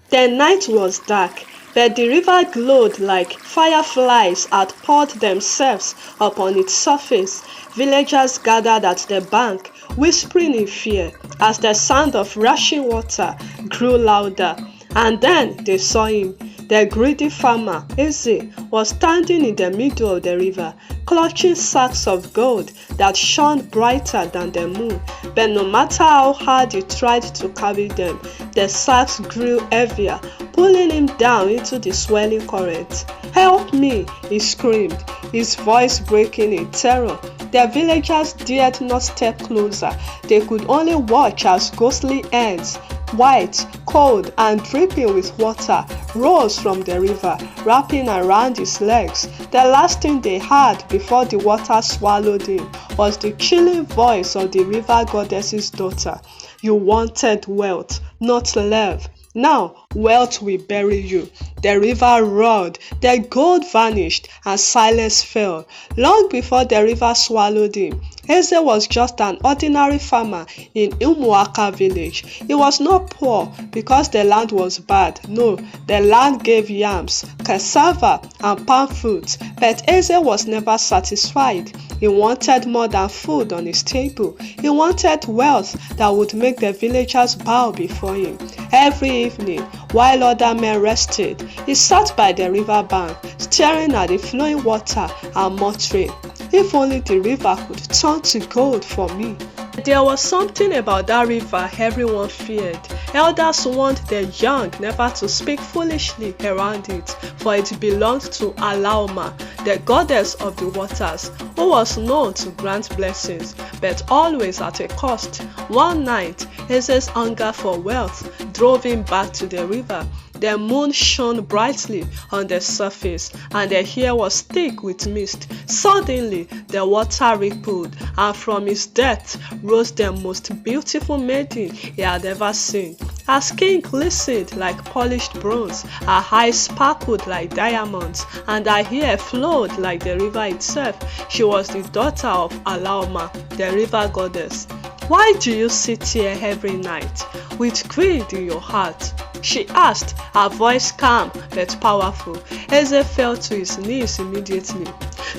The night was dark, but the river glowed like fireflies had poured themselves upon its surface. Villagers gathered at the bank, whispering in fear as the sound of rushing water grew louder. And then they saw him. The greedy farmer, Eze, was standing in the middle of the river, clutching sacks of gold that shone brighter than the moon. But no matter how hard he tried to carry them, the sacks grew heavier, pulling him down into the swelling current. "Help me!" he screamed, his voice breaking in terror. The villagers dared not step closer. They could only watch as ghostly hands, white, cold, and dripping with water, rose from the river, wrapping around his legs. The last thing they heard before the water swallowed him was the chilling voice of the river goddess's daughter. "You wanted wealth, not love. Now wealth will bury you." The river roared, the gold vanished, and silence fell. Long before the river swallowed him, Eze was just an ordinary farmer in Umuaka village. He was not poor because the land was bad. No, the land gave yams, cassava, and palm fruits, but Eze was never satisfied. He wanted more than food on his table. He wanted wealth that would make the villagers bow before him. Every evening, while other men rested, he sat by the river bank, staring at the flowing water and muttering, "If only the river could turn to gold for me." There was something about that river everyone feared. Elders warned the young never to speak foolishly around it, for it belonged to Alaoma, the goddess of the waters, who was known to grant blessings, but always at a cost. One night, Eze's hunger for wealth drove him back to the river. The moon shone brightly on the surface, and the air was thick with mist. Suddenly, the water rippled, and from its depth rose the most beautiful maiden he had ever seen. Her skin glistened like polished bronze, her eyes sparkled like diamonds, and her hair flowed like the river itself. She was the daughter of Alaoma, the river goddess. "Why do you sit here every night with greed in your heart?" she asked, her voice calm but powerful. Eze fell to his knees immediately.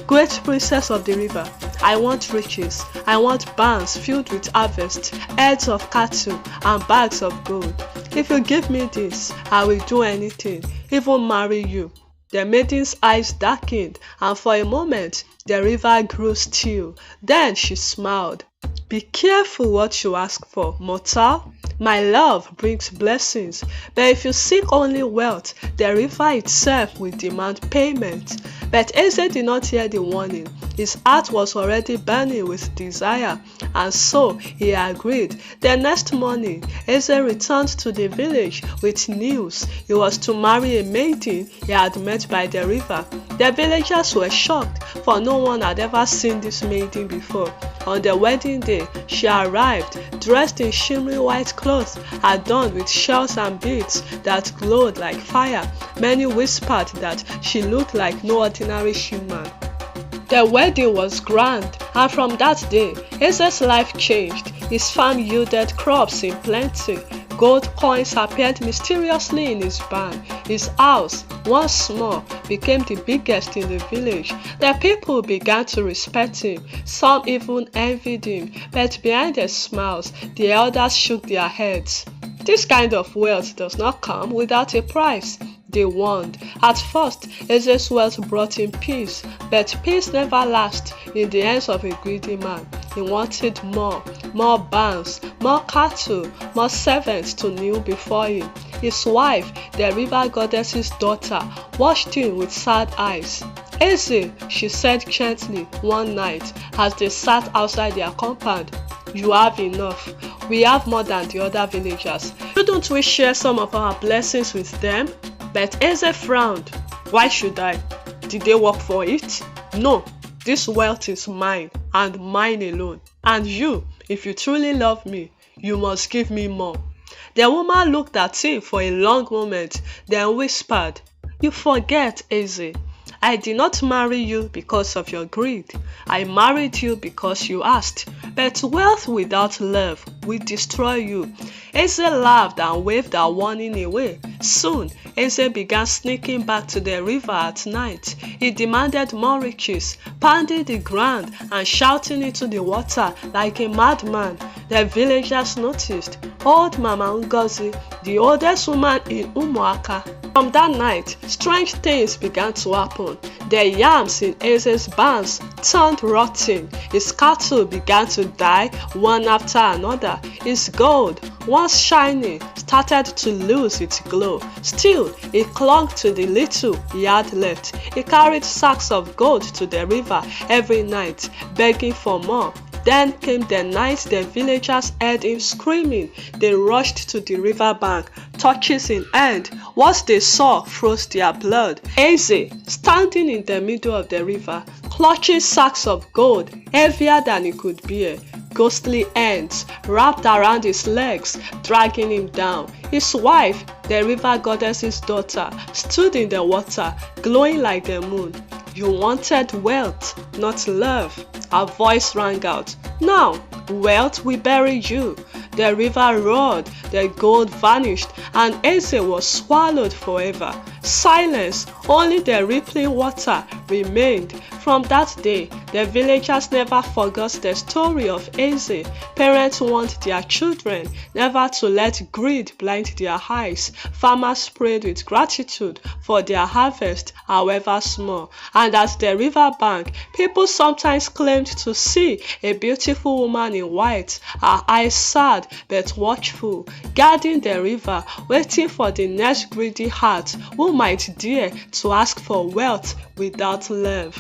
"Great princess of the river, I want riches. I want barns filled with harvest, herds of cattle, and bags of gold. If you give me this, I will do anything, even marry you." The maiden's eyes darkened, and for a moment the river grew still. Then she smiled. "Be careful what you ask for, mortal. My love brings blessings, but if you seek only wealth, the river itself will demand payment." But Eze did not hear the warning. His heart was already burning with desire, and so he agreed. The next morning, Eze returned to the village with news. He was to marry a maiden he had met by the river. The villagers were shocked, for no one had ever seen this maiden before. On the wedding day, she arrived, dressed in shimmering white clothes, adorned with shells and beads that glowed like fire. Many whispered that she looked like no ordinary human. The wedding was grand, and from that day, Eze's life changed. His farm yielded crops in plenty. Gold coins appeared mysteriously in his barn. His house, once small, became the biggest in the village. The people began to respect him. Some even envied him, but behind their smiles, the elders shook their heads. "This kind of wealth does not come without a price," they warned. At first, Eze's wealth brought him peace, but peace never lasts in the hands of a greedy man. He wanted more barns, more cattle, more servants to kneel before him. His wife, the river goddess's daughter, watched him with sad eyes. "Eze," she said gently one night as they sat outside their compound, "you have enough. We have more than the other villagers. Shouldn't we share some of our blessings with them?" But Eze frowned. "Why should I? Did they work for it? No, this wealth is mine, and mine alone. And you, if you truly love me, you must give me more." The woman looked at him for a long moment, then whispered, "You forget, Eze. I did not marry you because of your greed. I married you because you asked. But wealth without love will destroy you. Eze laughed and waved a warning away. Soon, Eze began sneaking back to the river at night. He demanded more riches, pounding the ground and shouting into the water like a madman. The villagers noticed. Old Mama Ngozi, the oldest woman in Umuaka. From that night, strange things began to happen. The yams in Eze's barns turned rotten. His cattle began to die one after another. His gold, once shining, started to lose its glow. Still, he clung to the little he had left. He carried sacks of gold to the river every night, begging for more. Then came the night the villagers heard him screaming. They rushed to the river bank, torches in hand. What they saw froze their blood. Eze, standing in the middle of the river, clutching sacks of gold, heavier than he could bear. Ghostly ends wrapped around his legs, dragging him down. His wife, the river goddess's daughter, stood in the water, glowing like the moon. You wanted wealth, not love. Her voice rang out. Now, wealth will bury you. The river roared, the gold vanished, and Eze was swallowed forever. Silence, only the rippling water remained. From that day, the villagers never forgot the story of Eze. Parents warned their children never to let greed blind their eyes. Farmers prayed with gratitude for their harvest, however small. And at the river bank, people sometimes claimed to see a beautiful woman in white, her eyes sad but watchful, guarding the river, waiting for the next greedy heart who might dare to ask for wealth without love.